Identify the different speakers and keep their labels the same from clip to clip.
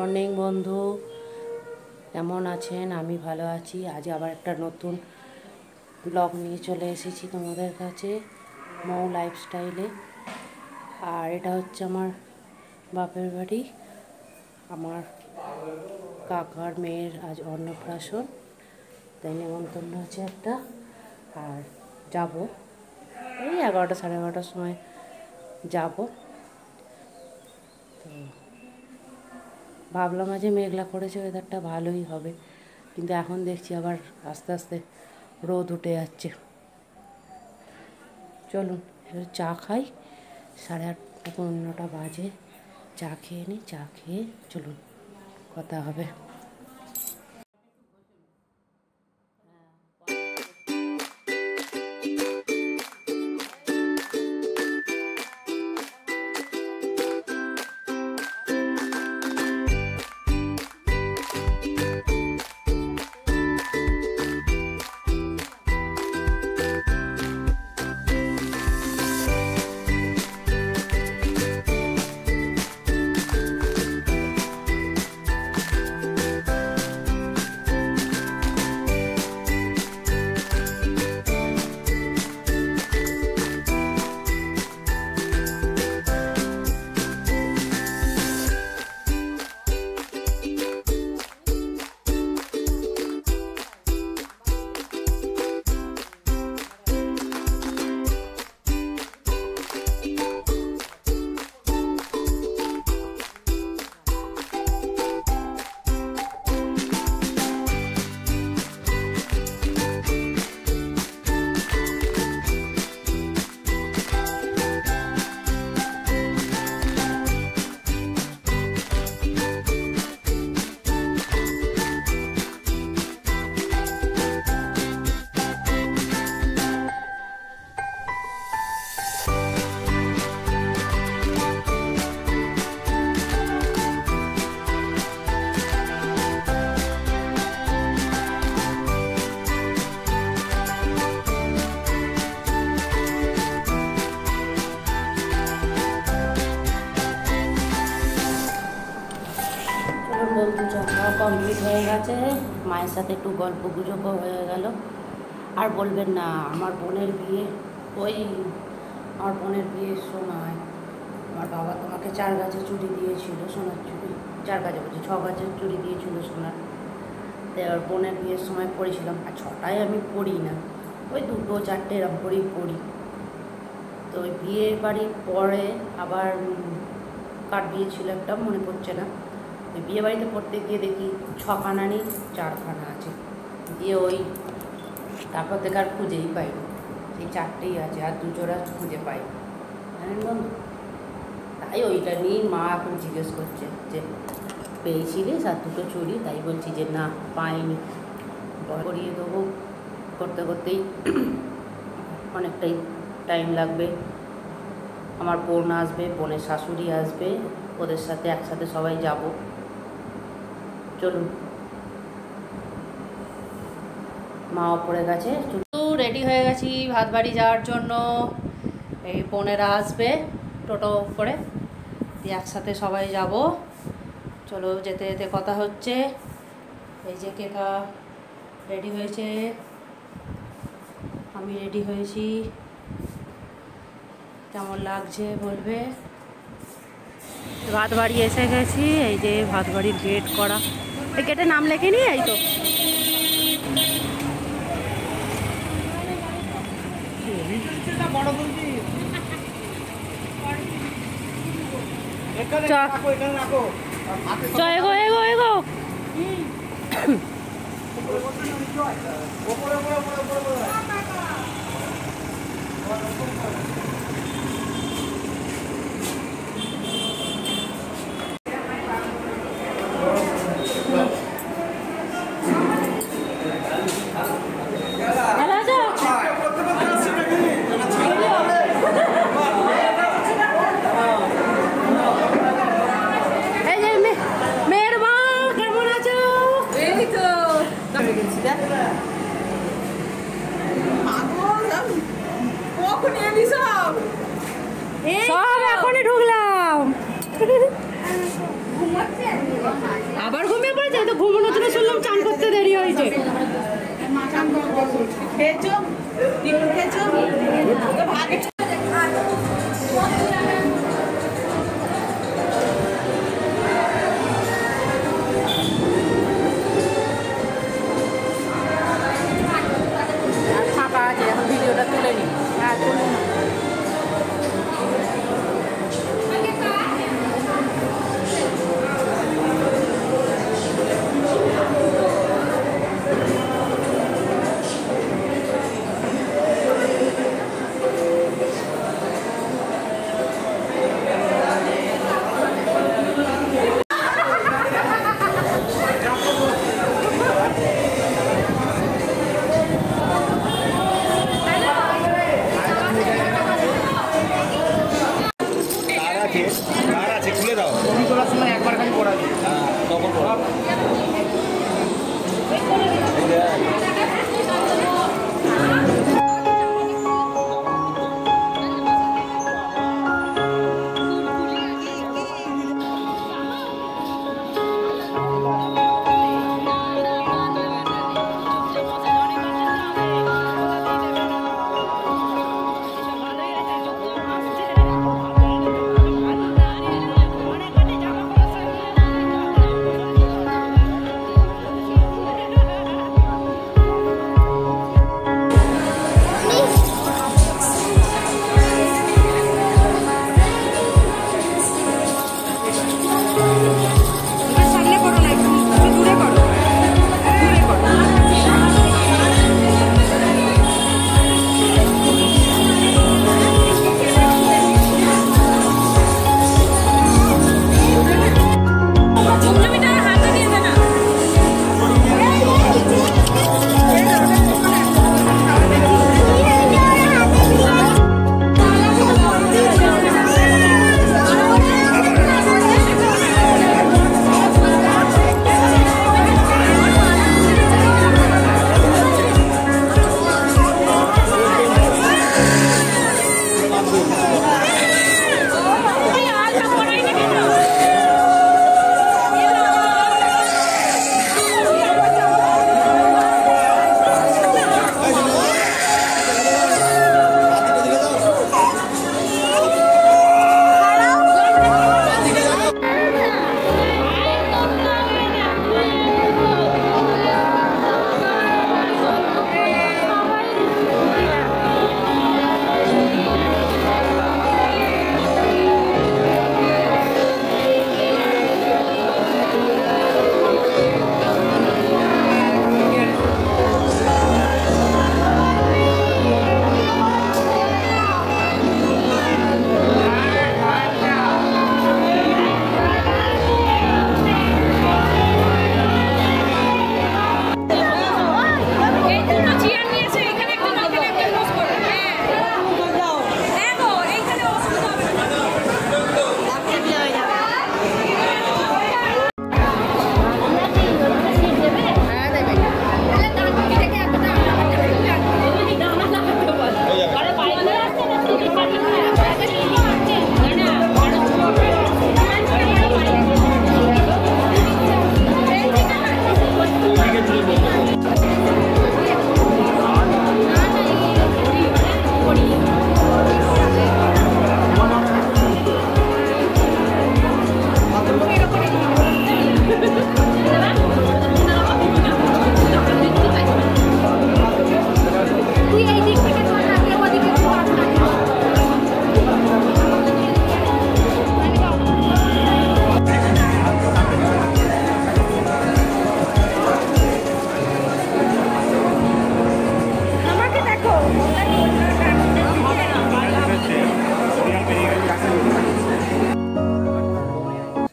Speaker 1: Morning বন্ধু, কেমন আছেন? আমি ভালো আছি। আজ আবার একটা নতুন ব্লগ নিয়ে চলে এসেছি তোমাদের কাছে, মৌ লাইফস্টাইলে। আর এটা হচ্ছে আমার বাপের বাড়ি। আমার কাকার মেয়ের আজ অন্নপ্রাশন, তাই নেমন্তন্ন আছে একটা। আর যাব এই 11টা সাড়ে 11টার সময় যাব। তো ভাবলাম আজ মেঘলা করেছে, ওয়েদারটা ভালোই হবে, কিন্তু এখন দেখছি আবার আস্তে আস্তে রোদ উঠে যাচ্ছে। চলুন এবার চা খাই, 8:30 পৌনে 9টা বাজে। চা খেয়ে নিই, চা খেয়ে চলুন কথা হবে। বন্ধু চা কমপ্লিট হয়ে গেছে, মায়ের সাথে একটু গল্প গুজবও হয়ে গেল। আর বলবেন না, আমার বোনের বিয়ে, আমার বোনের বিয়ের সময় আমার বাবা তোমাকে 4 গাছের চুড়ি দিয়েছিল, সোনার চুড়ি, 4 গাছে বলছি 6 গাছের চুড়ি দিয়েছিল সোনার। তো আর বোনের বিয়ের সময় পড়েছিলাম, আর 6টায় আমি পড়ি না, ওই 2টো 4টে এরকম করেই পড়ি। তো ওই বিয়ে বাড়ির পরে আবার কার বিয়ে ছিল একটা, মনে পড়ছে না, ওই বিয়ে বাড়িতে পড়তে গিয়ে দেখি 6খানা নেই, 4খানা আছে। দিয়ে ওই তারপর থেকে আর খুঁজেই পাই, এই 4টেই আছে, আর 2 জোড়া খুঁজে পাই, জানেন বন্ধু। তাই ওইটা নিয়েই মা এখন জিজ্ঞেস করছে যে পেয়েছিলিস আর 2টো চুড়ি, তাই বলছি যে না পাইনি, করিয়ে দেবো। করতে করতেই অনেকটাই টাইম লাগবে। আমার বোন আসবে, বোনের শাশুড়ি আসবে, ওদের সাথে একসাথে সবাই যাব। চলুন, মাও পড়ে গেছে, রেডি হয়ে গেছি ভাত বাড়ি যাওয়ার জন্য। এই বোনেরা আসবে টোটো করে, দিয়ে একসাথে সবাই যাব। চলো, যেতে যেতে কথা হচ্ছে। এই যে কেকা রেডি হয়েছে, আমি রেডি হয়েছি, কেমন লাগছে বলবে। ভাত বাড়ি এসে গেছি, এই যে ভাত বাড়ির গেট করা, এই গেটে নাম লেখেনি, এই তো এগো এগো এগো।
Speaker 2: কখন এলি সব?
Speaker 1: আসতে দেরি হয়েছে। ফাঁকা আছে, এখন ভিডিওটা তুলে নি। হ্যাঁ তুলুন।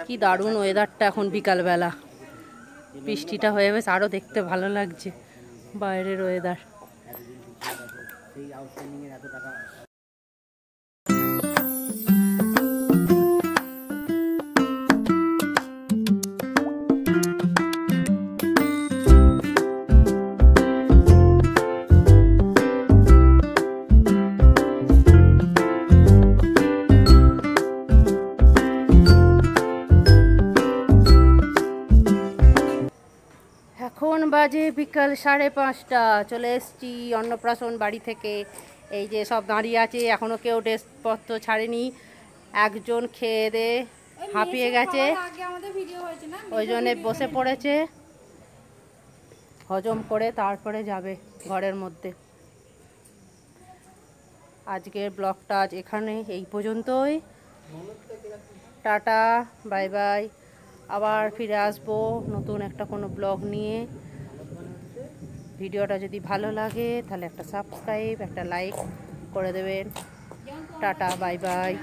Speaker 1: কি দারুণ ওয়েদারটা এখন বিকালবেলা, বৃষ্টিটা হয়ে গেছে, আরও দেখতে ভালো লাগছে বাইরের ওয়েদার। এখন বাজে বিকাল 5:30। চলে এসছি অন্নপ্রাশন বাড়ি থেকে। এই যে সব দাঁড়িয়ে আছে, এখনও কেউ ড্রেসপত্র ছাড়েনি। একজন খেয়ে দে হাঁপিয়ে গেছে, ওই জন্যে বসে পড়েছে, হজম করে তারপরে যাবে ঘরের মধ্যে। আজকের ব্লগটা এখানে এই পর্যন্তই। Tata, bye bye. আবার ফিরে আসবো নতুন একটা কোনো ব্লগ নিয়ে। ভিডিওটা যদি ভালো লাগে তাহলে একটা সাবস্ক্রাইব, একটা লাইক করে দেবেন। Tata, bye bye.